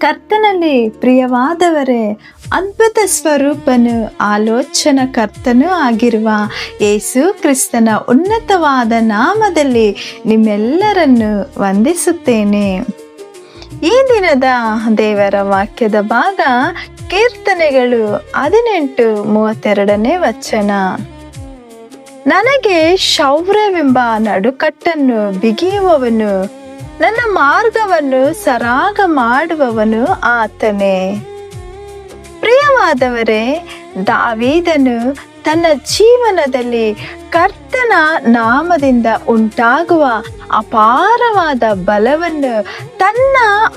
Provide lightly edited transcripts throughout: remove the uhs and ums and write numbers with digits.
ಕರ್ತನಲ್ಲಿ ಪ್ರಿಯವಾದವರೇ, ಅದ್ಭುತ ಸ್ವರೂಪನು ಆಲೋಚನಾ ಕರ್ತನೂ ಆಗಿರುವ ಯೇಸು ಕ್ರಿಸ್ತನ ಉನ್ನತವಾದ ನಾಮದಲ್ಲಿ ನಿಮ್ಮೆಲ್ಲರನ್ನು ವಂದಿಸುತ್ತೇನೆ. ಈ ದಿನದ ದೇವರ ವಾಕ್ಯದ ಭಾಗ ಕೀರ್ತನೆಗಳು 18:32 ವಚನ. ನನಗೆ ಶೌರ್ಯವೆಂಬ ನಡುಕಟ್ಟನ್ನು ಬಿಗಿಯುವವನು, ನನ್ನ ಮಾರ್ಗವನ್ನು ಸರಾಗ ಮಾಡುವವನು ಆತನೇ. ಪ್ರಿಯವಾದವರೇ, ದಾವೀದನು ತನ್ನ ಜೀವನದಲ್ಲಿ ಕರ್ತನ ನಾಮದಿಂದ ಉಂಟಾಗುವ ಅಪಾರವಾದ ಬಲವನ್ನು ತನ್ನ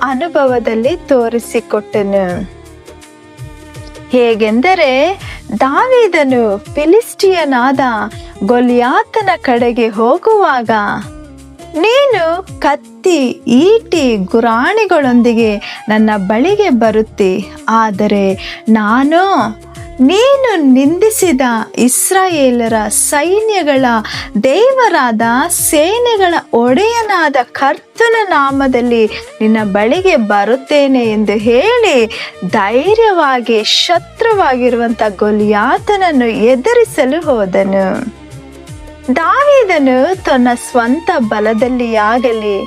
ಅನುಭವದಲ್ಲಿ ತೋರಿಸಿಕೊಟ್ಟನು. ಹೇಗೆಂದರೆ, ದಾವೀದನು ಫಿಲಿಸ್ಟಿಯನಾದ ಗೊಲಿಯಾತನ ಕಡೆಗೆ ಹೋಗುವಾಗ, ನೀನು ಕತ್ತಿ, ಈಟಿ, ಗುರಾಣಿಗಳೊಂದಿಗೆ ನನ್ನ ಬಳಿಗೆ ಬರುತ್ತಿ, ಆದರೆ ನಾನು ನೀನು ನಿಂದಿಸಿದ ಇಸ್ರಾಯೇಲರ ಸೈನ್ಯಗಳ ದೇವರಾದ ಸೇನೆಗಳ ಒಡೆಯನಾದ ಕರ್ತನ ನಾಮದಲ್ಲಿ ನಿನ್ನ ಬಳಿಗೆ ಬರುತ್ತೇನೆ ಎಂದು ಹೇಳಿ ಧೈರ್ಯವಾಗಿ ಶತ್ರುವಾಗಿರುವಂಥ ಗೊಲಿಯಾತನನ್ನು ಎದುರಿಸಲು ಹೋದನು. ದಾವೀದನು ತನ್ನ ಸ್ವಂತ ಬಲದಲ್ಲಿಯಾಗಲಿ,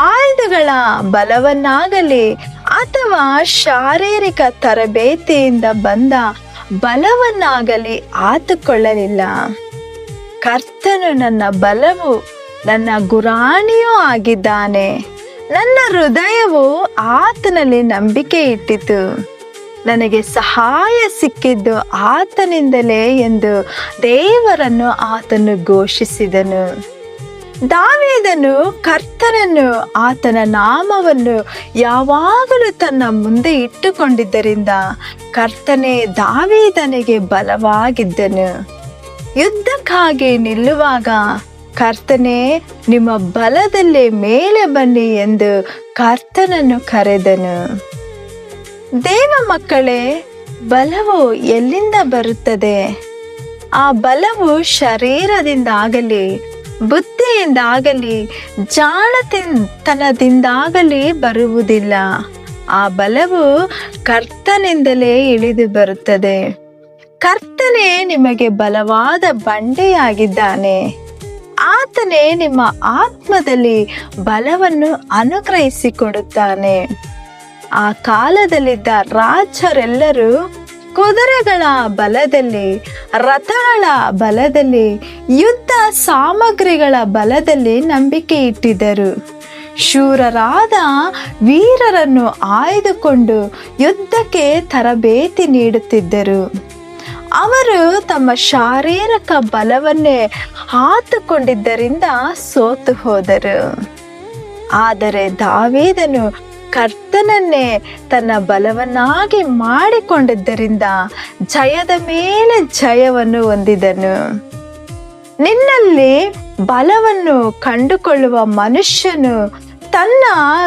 ಆಯುಧಗಳ ಬಲವನ್ನಾಗಲಿ ಅಥವಾ ಶಾರೀರಿಕ ತರಬೇತಿಯಿಂದ ಬಂದ ಬಲವನ್ನಾಗಲಿ ಆತುಕೊಳ್ಳಲಿಲ್ಲ. ಕರ್ತನು ನನ್ನ ಬಲವು, ನನ್ನ ಗುರಾಣಿಯೂ ಆಗಿದ್ದಾನೆ. ನನ್ನ ಹೃದಯವು ಆತನಲ್ಲಿ ನಂಬಿಕೆ ಇಟ್ಟಿತು. ನನಗೆ ಸಹಾಯ ಸಿಕ್ಕಿದ್ದು ಆತನಿಂದಲೇ ಎಂದು ದೇವರನ್ನು ಆತನು ಘೋಷಿಸಿದನು. ದಾವೀದನು ಕರ್ತನನ್ನು, ಆತನ ನಾಮವನ್ನು ಯಾವಾಗಲೂ ತನ್ನ ಮುಂದೆ ಇಟ್ಟುಕೊಂಡಿದ್ದರಿಂದ ಕರ್ತನೇ ದಾವೀದನಿಗೆ ಬಲವಾಗಿದ್ದನು. ಯುದ್ಧಕ್ಕಾಗಿ ನಿಲ್ಲುವಾಗ, ಕರ್ತನೇ ನಿಮ್ಮ ಬಲದಲ್ಲೇ ಮೇಲೆ ಬನ್ನಿ ಎಂದು ಕರ್ತನನ್ನು ಕರೆದನು. ದೇವ ಮಕ್ಕಳೇ, ಬಲವು ಎಲ್ಲಿಂದ ಬರುತ್ತದೆ? ಆ ಬಲವು ಶರೀರದಿಂದಾಗಲಿ, ಬುದ್ಧಿಯಿಂದಾಗಲಿ, ಜಾಣತನದಿಂದಾಗಲಿ ಬರುವುದಿಲ್ಲ. ಆ ಬಲವು ಕರ್ತನಿಂದಲೇ ಇಳಿದು ಬರುತ್ತದೆ. ಕರ್ತನೇ ನಿಮಗೆ ಬಲವಾದ ಬಂಡೆಯಾಗಿದ್ದಾನೆ. ಆತನೇ ನಿಮ್ಮ ಆತ್ಮದಲ್ಲಿ ಬಲವನ್ನು ಅನುಗ್ರಹಿಸಿಕೊಡುತ್ತಾನೆ. ಆ ಕಾಲದಲ್ಲಿದ್ದ ರಾಜರೆಲ್ಲರೂ ಕುದುರೆಗಳ ಬಲದಲ್ಲಿ, ರಥಗಳ ಬಲದಲ್ಲಿ, ಯುದ್ಧ ಸಾಮಗ್ರಿಗಳ ಬಲದಲ್ಲಿ ನಂಬಿಕೆ ಇಟ್ಟಿದ್ದರು. ಶೂರರಾದ ವೀರರನ್ನು ಆಯ್ದುಕೊಂಡು ಯುದ್ಧಕ್ಕೆ ತರಬೇತಿ ನೀಡುತ್ತಿದ್ದರು. ಅವರು ತಮ್ಮ ಶಾರೀರಿಕ ಬಲವನ್ನೇ ಹಾತುಕೊಂಡಿದ್ದರಿಂದ ಸೋತು ಹೋದರು. ಆದರೆ ದಾವೀದನು ಕರ್ತನನ್ನೇ ತನ್ನ ಬಲವನ್ನಾಗಿ ಮಾಡಿಕೊಂಡಿದ್ದರಿಂದ ಜಯದ ಮೇಲೆ ಜಯವನ್ನು ಹೊಂದಿದನು. ನಿನ್ನಲ್ಲಿ ಬಲವನ್ನು ಕಂಡುಕೊಳ್ಳುವ ಮನುಷ್ಯನು ತನ್ನ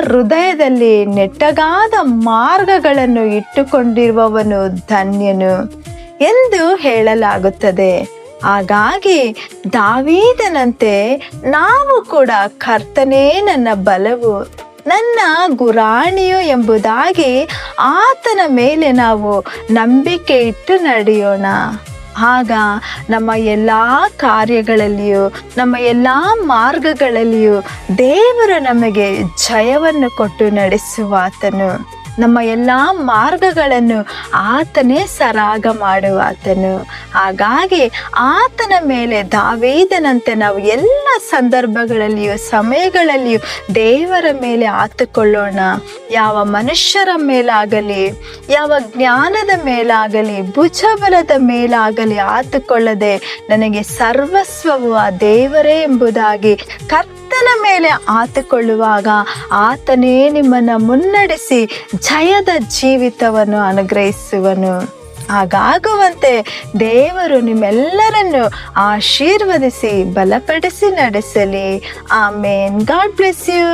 ಹೃದಯದಲ್ಲಿ ನೆಟ್ಟಗಾದ ಮಾರ್ಗಗಳನ್ನು ಇಟ್ಟುಕೊಂಡಿರುವವನು ಧನ್ಯನು ಎಂದು ಹೇಳಲಾಗುತ್ತದೆ. ಹಾಗಾಗಿ ದಾವೀದನಂತೆ ನಾವು ಕೂಡ ಕರ್ತನೇ ನನ್ನ ಬಲವು, ನನ್ನ ಗುರಾಣಿಯು ಎಂಬುದಾಗಿ ಆತನ ಮೇಲೆ ನಾವು ನಂಬಿಕೆ ಇಟ್ಟು ನಡೆಯೋಣ. ಆಗ ನಮ್ಮ ಎಲ್ಲ ಕಾರ್ಯಗಳಲ್ಲಿಯೂ, ನಮ್ಮ ಎಲ್ಲ ಮಾರ್ಗಗಳಲ್ಲಿಯೂ ದೇವರು ನಮಗೆ ಜಯವನ್ನು ಕೊಟ್ಟು ನಡೆಸುವಾತನು. ನಮ್ಮ ಎಲ್ಲ ಮಾರ್ಗಗಳನ್ನು ಆತನೇ ಸರಾಗ ಮಾಡುವಾತನು. ಹಾಗಾಗಿ ಆತನ ಮೇಲೆ ದಾವೀದನಂತೆ ನಾವು ಎಲ್ಲ ಸಂದರ್ಭಗಳಲ್ಲಿಯೂ, ಸಮಯಗಳಲ್ಲಿಯೂ ದೇವರ ಮೇಲೆ ಆತುಕೊಳ್ಳೋಣ. ಯಾವ ಮನುಷ್ಯರ ಮೇಲಾಗಲಿ, ಯಾವ ಜ್ಞಾನದ ಮೇಲಾಗಲಿ, ಭುಜಬಲದ ಮೇಲಾಗಲಿ ಆತುಕೊಳ್ಳದೆ ನನಗೆ ಸರ್ವಸ್ವವು ಆ ದೇವರೇ ಎಂಬುದಾಗಿ ಕರ್ತನ ಮೇಲೆ ಆತುಕೊಳ್ಳುವಾಗ ಆತನೇ ನಿಮ್ಮನ್ನು ಮುನ್ನಡೆಸಿ ಜಯದ ಜೀವಿತವನ್ನು ಅನುಗ್ರಹಿಸುವನು. ಹಾಗಾಗುವಂತೆ ದೇವರು ನಿಮ್ಮೆಲ್ಲರನ್ನು ಆಶೀರ್ವದಿಸಿ ಬಲಪಡಿಸಿ ನಡೆಸಲಿ. ಆಮೇನ್. God bless you.